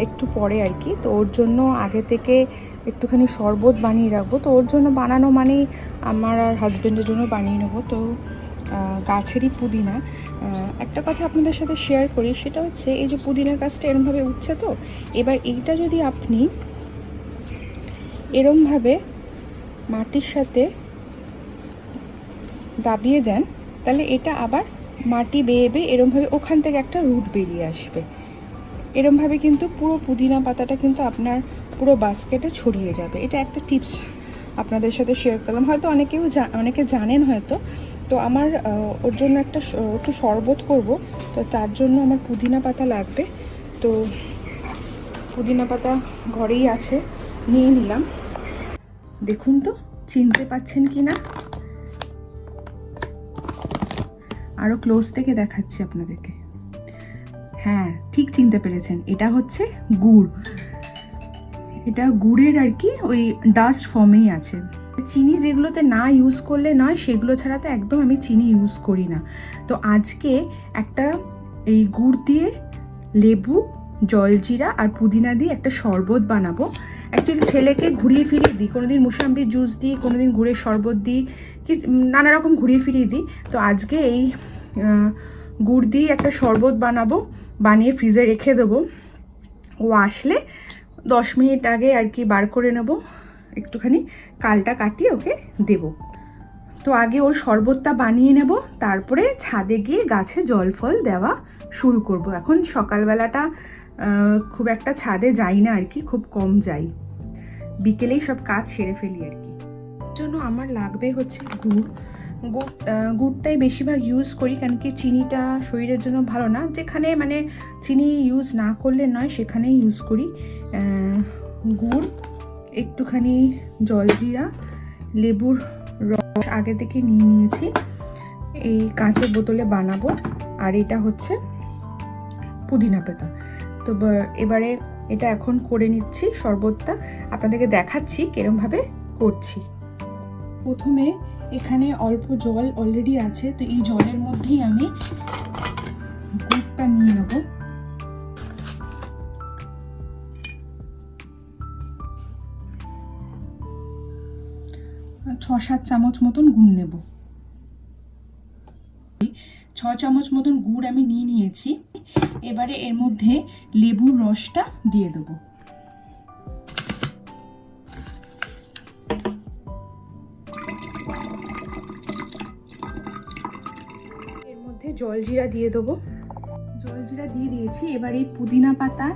একটু পরে আর কি। তো ওর জন্য আগে থেকে একটুখানি শরবত বানিয়ে রাখবো। তো ওর জন্য বানানো মানেই আমার আর হাজব্যান্ডের জন্য বানিয়ে নেবো। তো গাছেরই পুদিনা। একটা কথা আপনাদের সাথে শেয়ার করি, সেটা হচ্ছে এই যে পুদিনা গাছটা এরমভাবে উঠছে, তো এবার এইটা যদি আপনি এরমভাবে মাটির সাথে দাবিয়ে দেন, তাহলে এটা আবার মাটি বেয়ে বেয়ে এরমভাবে ওখান থেকে একটা রুট বেরিয়ে আসবে। এরমভাবে কিন্তু পুরো পুদিনা পাতাটা কিন্তু আপনার পুরো বাস্কেটে ছড়িয়ে যাবে। এটা একটা টিপস আপনাদের সাথে শেয়ার করলাম, হয়তো অনেকে জানেন হয়তো। তো আমার ওর জন্য একটু শরবত করব, তো তার জন্য আমার পুদিনা পাতা লাগবে। তো পুদিনা পাতা ঘরেই আছে, নিয়ে নিলাম। দেখুন তো চিনতে পাচ্ছেন কি না, আরও ক্লোজ থেকে দেখাচ্ছি আপনাদেরকে। হ্যাঁ, ঠিক চিনতে পেরেছেন, এটা হচ্ছে গুড়। এটা গুড়ের আর কি ওই ডাস্ট ফর্মেই আছে। চিনি যেগুলোতে না ইউজ করলে নয়, সেগুলো ছাড়া তো একদম আমি চিনি ইউজ করি না। তো আজকে একটা এই গুড় দিয়ে লেবু, জলজিরা আর পুদিনা দিয়ে একটা শরবত বানাবো। অ্যাকচুয়ালি ছেলেকে ঘুরিয়ে ফিরিয়ে দিই, কোনোদিন মুসাম্বির জুস দিই, কোনোদিন গুড়ের শরবত দিই, কি নানা রকম ঘুরিয়ে ফিরিয়ে দিই। তো আজকে এই গুড় দিয়ে একটা শরবত বানাবো, বানিয়ে ফ্রিজে রেখে দেবো। ও আসলে 10 মিনিট আগে আর কি বার করে নেব, একটুখানি কালটা কাটিয়ে ওকে দেব। তো আগে ওর শরবতটা বানিয়ে নেব, তারপরে ছাদে গিয়ে গাছে জল ফল দেওয়া শুরু করব। এখন সকালবেলাটা খুব একটা ছাদে যাই না আর কি, খুব কম যাই, বিকেলেই সব কাজ সেরে ফেলি আর কি। জন্য আমার লাগবে হচ্ছে গুড়টাই বেশিরভাগ ইউজ করি, কারণ কি চিনিটা শরীরের জন্য ভালো না। যেখানে মানে চিনি ইউজ না করলে নয়, সেখানেই ইউজ করি। গুড়, একটুখানি জলজিরা, লেবুর রস আগে থেকে নিয়ে নিয়েছি, এই কাঁচের বোতলে বানাবো। আর এটা হচ্ছে পুদিনা পাতা। তো এবারে এটা এখন করে নিচ্ছি শরবতটা, আপনাদেরকে দেখাচ্ছি কিরমভাবে করছি। প্রথমে এখানে অল্প জল অলরেডি আছে, তো এই জলের মধ্যেই আমি গুড়টা নিয়ে নেব। আর 6-7 চামচ মতন গুড় নেব। 6 চামচ মতন গুড় আমি নিয়ে নিয়েছি। এবারে এর মধ্যে লেবুর রসটা দিয়ে দেবো। এর মধ্যে জলজিরা দিয়ে দেবো। জলজিরা দিয়ে দিয়েছি। এবার এই পুদিনা পাতা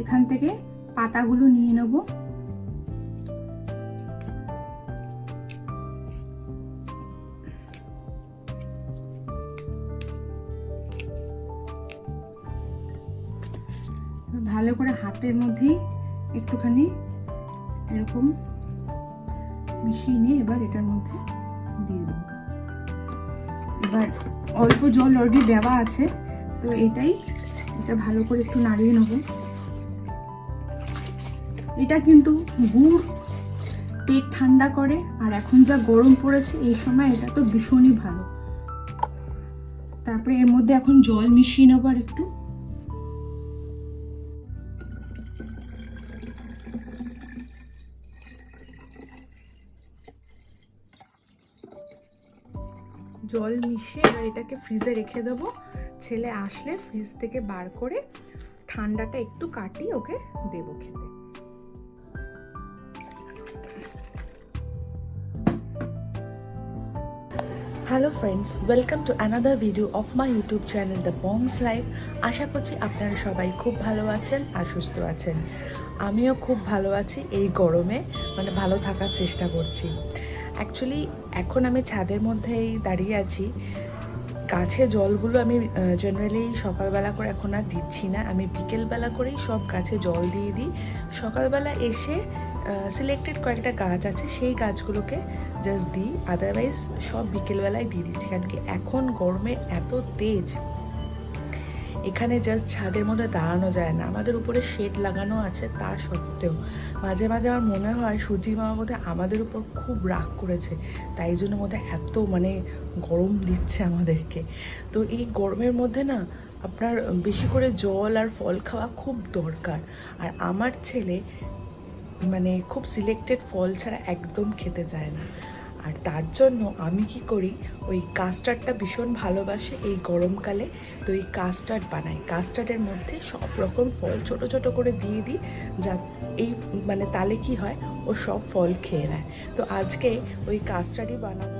এখান থেকে পাতাগুলো নিয়ে নেব। ভালো করে হাতের মধ্যেই একটুখানি এরকম মিশিয়ে নিয়ে এবার এটার মধ্যে দিয়ে দেবো। এবার অল্প জল অলরেডি দেওয়া আছে, তো এটা ভালো করে একটু নাড়িয়ে নেব। এটা কিন্তু গুড় পেট ঠান্ডা করে, আর এখন যা গরম পড়েছে এই সময় এটা তো ভীষণই ভালো। তারপরে এর মধ্যে এখন জল মিশিয়ে নেব আর একটু। জল মিশিয়ে এবার এটাকে ফ্রিজে রেখে দেবো। ছেলে আসলে ফ্রিজ থেকে বার করে ঠান্ডাটা একটু কাটিয়ে ওকে দেবো খেতে। Hello friends, welcome to another video of my YouTube channel the Bongs life. আশা করছি আপনারা সবাই খুব ভালো আছেন আর সুস্থ আছেন। আমিও খুব ভালো আছি, এই গরমে মানে ভালো থাকার চেষ্টা করছি। অ্যাকচুয়ালি এখন আমি ছাদের মধ্যেই দাঁড়িয়ে আছি। গাছে জলগুলো আমি জেনারেলি সকালবেলা করে এখন আর দিচ্ছি না, আমি বিকেলবেলা করেই সব গাছে জল দিয়ে দিই। সকালবেলা এসে সিলেক্টেড কয়েকটা গাছ আছে, সেই গাছগুলোকে জাস্ট দিই, আদারওয়াইজ সব বিকেলবেলায় দিয়ে দিচ্ছি। কারণ কি এখন গরমে এত তেজ, এখানে জাস্ট ছাদের মধ্যে দাঁড়ানো যায় না। আমাদের উপরে শেড লাগানো আছে, তা সত্ত্বেও মাঝে মাঝে আমার মনে হয় সূর্যি মামা বোধহয় আমাদের উপর খুব রাগ করেছে, তাই জন্য বোধহয় এত মানে গরম দিচ্ছে আমাদেরকে। তো এই গরমের মধ্যে না আপনার বেশি করে জল আর ফল খাওয়া খুব দরকার। আর আমার ছেলে মানে খুব সিলেক্টেড ফল ছাড়া একদম খেতে চায় না। আর তার জন্য আমি কি করি, ওই কাস্টার্ডটা ভীষণ ভালোবাসে এই গরমকালে, তো এই কাস্টার্ড বানাই। কাস্টার্ডের মধ্যে সব রকম ফল ছোট ছোট করে দিয়ে দিই, যা এই মানে তাহলে কি হয়, ও সব ফল খেয়ে নেয়। তো আজকে ওই কাস্টার্ডই বানাবো।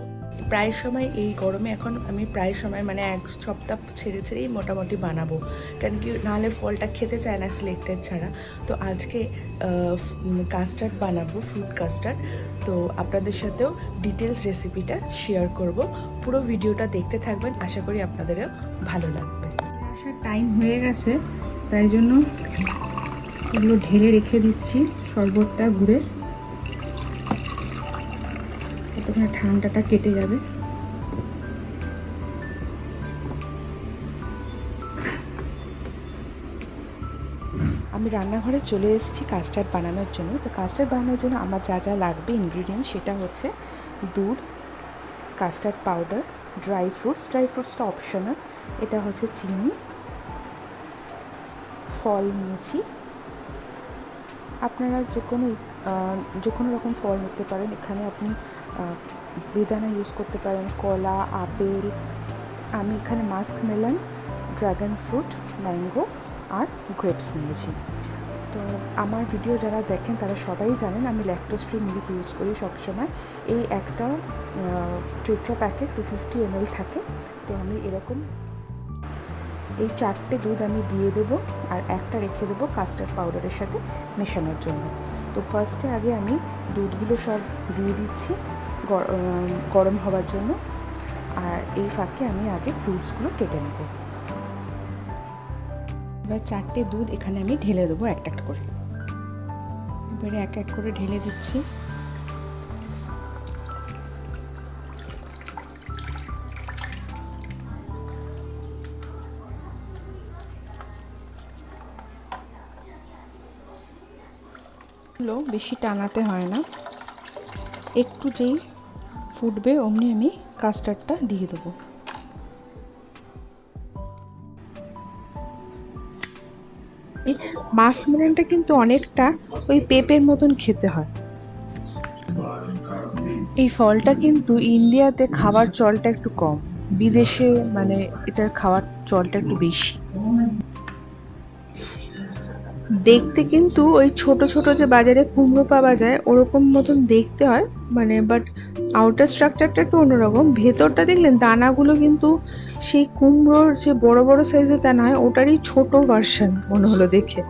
প্রায় সময় এই গরমে এখন আমি প্রায় সময় মানে এক সপ্তাহ ছেড়ে ছেড়েই মোটামুটি বানাবো, কারণ কি নাহলে ফলটা খেতে চায় না সিলেক্টেড ছাড়া। তো আজকে কাস্টার্ড বানাবো, ফ্রুট কাস্টার্ড। তো আপনাদের সাথেও ডিটেলস রেসিপিটা শেয়ার করব। পুরো ভিডিওটা দেখতে থাকবেন, আশা করি আপনাদেরও ভালো লাগবে। আসার টাইম হয়ে গেছে, তাই জন্য এগুলো ঢেলে রেখে দিচ্ছি শরবতটা গুড়ের, ততক্ষণে ঠান্ডাটা কেটে যাবে। আমি রান্নাঘরে চলে এসেছি কাস্টার্ড বানানোর জন্য। তো কাস্টার্ড বানানোর জন্য আমার যা যা লাগবে ইনগ্রিডিয়েন্টস, সেটা হচ্ছে দুধ, কাস্টার্ড পাউডার, ড্রাই ফ্রুটসটা অপশনাল, এটা হচ্ছে চিনি, ফল নিয়েছি। আপনারা যে কোনো রকম ফল নিতে পারেন। এখানে আপনি বেদানা ইউজ করতে পারেন, কলা, আপেল। আমি এখানে musk melon, dragon fruit, mango আর গ্রেপস নিয়েছি। তো আমার ভিডিও যারা দেখেন তারা সবাই জানেন আমি ল্যাকটোজ ফ্রি মিল্ক ইউজ করি সবসময়। এই একটা টেট্রা প্যাকেট 250 ml থাকে। তো আমি এরকম এই 4টে দুধ আমি দিয়ে দেবো, আর একটা রেখে দেবো কাস্টার্ড পাউডারের সাথে মেশানোর জন্য। তো ফার্স্টে আগে আমি দুধগুলো সব দিয়ে দিচ্ছি গরম হওয়ার জন্য, আর এই ফাঁকে আমি আগে ফ্রুটসগুলো কেটে নেব। এবার 4টে দুধ এখানে আমি ঢেলে দেবো একটা একটা করে। এবারে এক এক করে ঢেলে দিচ্ছি। বেশি টানাতে হয় না, একটু যেই ফুটবে অমনি আমি কাস্টার্ডটা দিয়ে দেবো। মাস্কমেলনটা কিন্তু অনেকটা ওই পেঁপের মতন খেতে হয়। এই ফলটা কিন্তু ইন্ডিয়াতে খাওয়ার চলটা একটু কম, বিদেশে মানে এটার খাওয়ার চলটা একটু বেশি। দেখতে কিন্তু ওই ছোট ছোট যে বাজারে কুমড়ো পাওয়া যায় ওরকম মতন দেখতে হয়, মানে বাট আউটার স্ট্রাকচারটা একটু অন্যরকম। ভেতরটা দেখলেন দানাগুলো কিন্তু সেই কুমড়োর যে বড় বড় সাইজের দানা হয় ওটারই ছোট ভার্সন মনে হলো দেখে।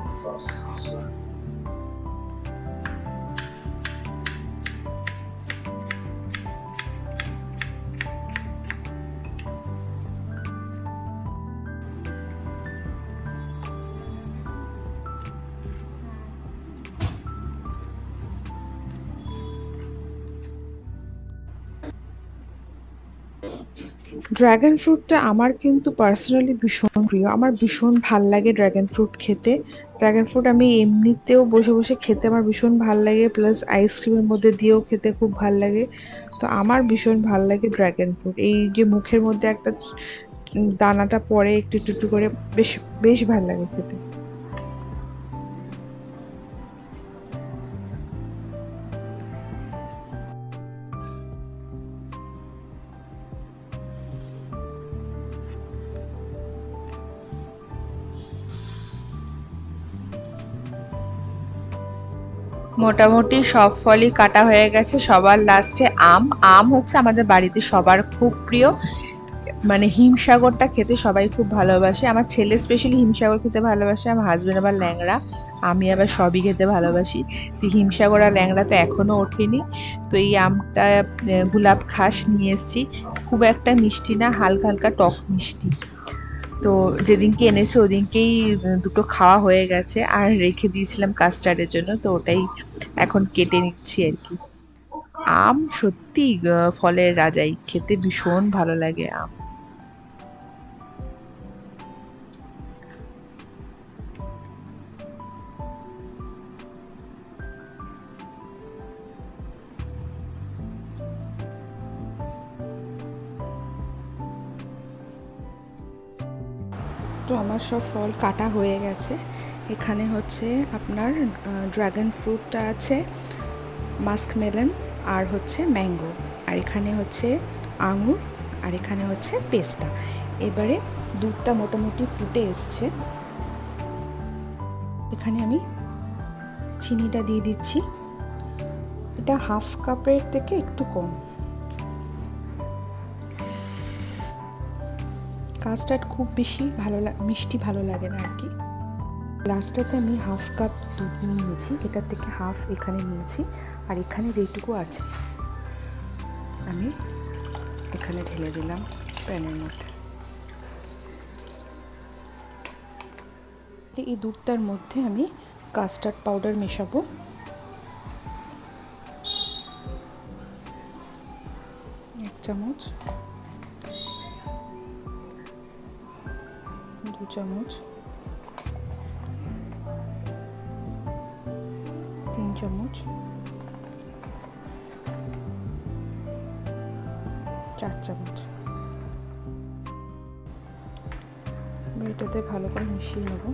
ড্রাগন ফ্রুটটা আমার কিন্তু পার্সোনালি ভীষণ প্রিয়, আমার ভীষণ ভাল লাগে ড্রাগন ফ্রুট খেতে। ড্রাগন ফ্রুট আমি এমনিতেও বসে বসে খেতে আমার ভীষণ ভাল লাগে, প্লাস আইসক্রিমের মধ্যে দিয়েও খেতে খুব ভাল লাগে। তো আমার ভীষণ ভাল লাগে ড্রাগন ফ্রুট। এই যে মুখের মধ্যে একটা দানাটা পড়ে একটু একটু একটু করে, বেশ বেশ ভাল লাগে খেতে। মোটামুটি সব ফলই কাটা হয়ে গেছে। সবার লাস্টে আম হচ্ছে আমাদের বাড়িতে সবার খুব প্রিয়, মানে হিমসাগরটা খেতে সবাই খুব ভালোবাসে। আমার ছেলে স্পেশালি হিমসাগর খেতে ভালোবাসে, আমার হাজবেন্ড আবার ল্যাংড়া, আমি আবার সবই খেতে ভালোবাসি। তো হিমসাগর আর ল্যাংড়া তো এখনো ওঠেনি। তো এই আমটা গোলাপ খাস নিয়ে এসেছি, খুব একটা মিষ্টি না, হালকা হালকা টক মিষ্টি। তো যেদিনকে এনেছে ওদিনকেই দুটো খাওয়া হয়ে গেছে, আর রেখে দিয়েছিলাম কাস্টার্ডের জন্য, তো ওটাই এখন কেটে নিচ্ছি আর কি। আম সত্যি ফলের রাজাই, খেতে ভীষণ ভালো লাগে আম। তো আমার সব ফল কাটা হয়ে গেছে। এখানে হচ্ছে আপনার ড্রাগন ফ্রুটটা আছে, মাস্কমেলন আর হচ্ছে ম্যাঙ্গো, আর এখানে হচ্ছে আঙুর, আর এখানে হচ্ছে পেস্তা। এবারে দুধটা মোটামুটি ফুটে এসছে। এখানে আমি চিনিটা দিয়ে দিচ্ছি, এটা হাফ কাপের থেকে একটু কম। কাস্টার্ড খুব বেশি মিষ্টি ভালো লাগে না আর কি। লাস্টটাতে আমি হাফ কাপ দুধ নিয়েছি, এটার থেকে হাফ এখানে নিয়েছি, আর এখানে যেটুকু আছে আমি এখানে ঢেলে দিলাম প্যানের মধ্যে। এই দুধটার মধ্যে আমি কাস্টার্ড পাউডার মেশাবো। এক চামচ, 2 চামচ, 3 চামচ, 4 চামচ। এটাতে ভালো করে মিশিয়ে নেব।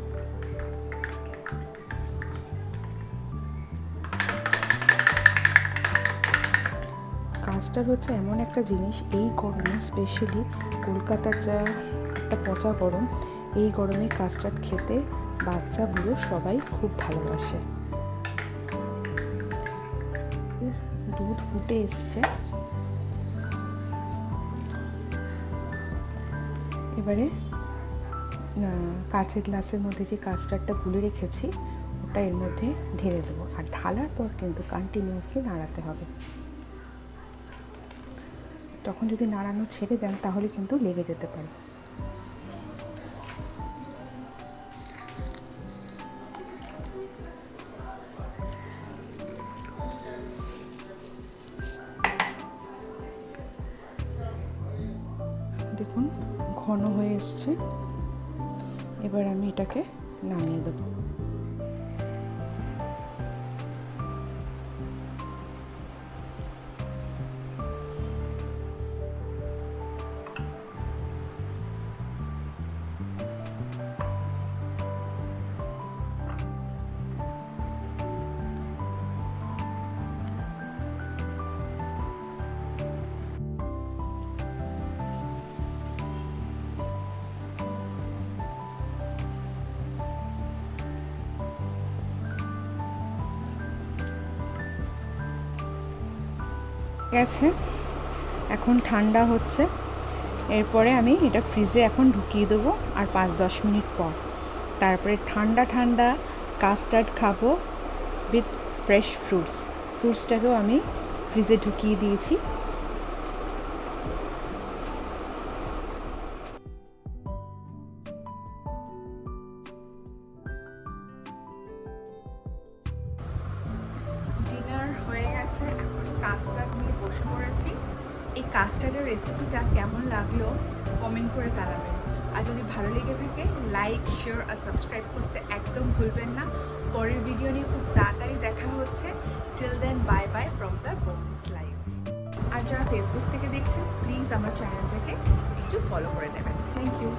কাস্টার্ড হচ্ছে এমন একটা জিনিস, এই গরমে স্পেশালি কলকাতার যা একটা পচা গরম, এই গরমে কাস্টার্ড খেতে বাচ্চা বুড়ো সবাই খুব ভালোবাসে। দুধ ফুটে এসছে, এবারে কাঁচের গ্লাসের মধ্যে যে কাস্টার্ডটা গুলে রেখেছি ওটা এর মধ্যে ঢেলে দেবো, আর ঢালার পর কিন্তু কন্টিনিউয়াসলি নাড়াতে হবে। তখন যদি নাড়ানো ছেড়ে দেন তাহলে কিন্তু লেগে যেতে পারে। দেখুন ঘন হয়ে এসছে, এবার আমি এটাকে নামিয়ে দেবো। গেছে, এখন ঠান্ডা হচ্ছে। এরপরে আমি এটা ফ্রিজে এখন ঢুকিয়ে দেবো, আর 5-10 মিনিট পর তারপরে ঠান্ডা ঠান্ডা কাস্টার্ড খাবো উইথ ফ্রেশ ফ্রুটসটাকেও আমি ফ্রিজে ঢুকিয়ে দিয়েছি। ডিনার হয়ে গেছে, এখন কাস্টার্ড নিয়ে বসে পড়েছি। এই কাস্টার্ডের রেসিপিটা কেমন লাগলো কমেন্ট করে জানাবেন, আর যদি ভালো লেগে থাকে লাইক, শেয়ার আর সাবস্ক্রাইব করতে একদম ভুলবেন না। পরের ভিডিও নিয়ে খুব তাড়াতাড়ি দেখা হচ্ছে। Till then bye bye from the Bongs life. আর যারা ফেসবুক থেকে দেখছেন প্লিজ আমার চ্যানেলটাকে একটু ফলো করে নেবেন। Thank you.